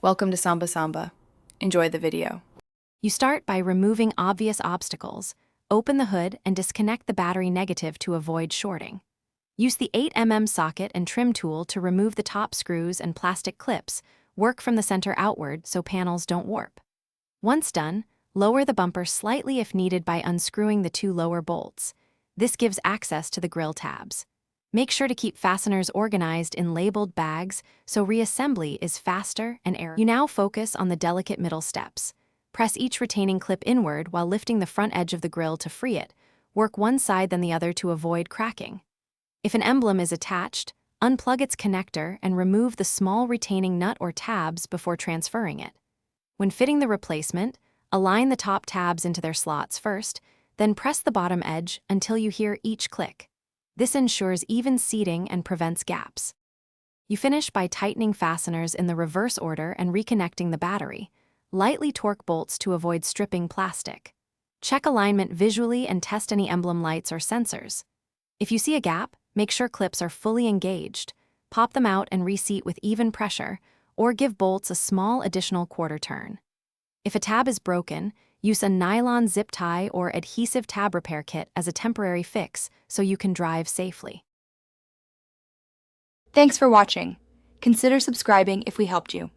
Welcome to Samba Samba. Enjoy the video. You start by removing obvious obstacles. Open the hood and disconnect the battery negative to avoid shorting. Use the 8mm socket and trim tool to remove the top screws and plastic clips. Work from the center outward so panels don't warp. Once done, lower the bumper slightly if needed by unscrewing the two lower bolts. This gives access to the grille tabs. Make sure to keep fasteners organized in labeled bags so reassembly is faster and error. You now focus on the delicate middle steps. Press each retaining clip inward while lifting the front edge of the grille to free it. Work one side then the other to avoid cracking. If an emblem is attached, unplug its connector and remove the small retaining nut or tabs before transferring it. When fitting the replacement, align the top tabs into their slots first, then press the bottom edge until you hear each click. This ensures even seating and prevents gaps. You finish by tightening fasteners in the reverse order and reconnecting the battery. Lightly torque bolts to avoid stripping plastic. Check alignment visually and test any emblem lights or sensors. If you see a gap, make sure clips are fully engaged. Pop them out and reseat with even pressure, or give bolts a small additional quarter turn. If a tab is broken, use a nylon zip tie or adhesive tab repair kit as a temporary fix so you can drive safely. Thanks for watching. Consider subscribing if we helped you.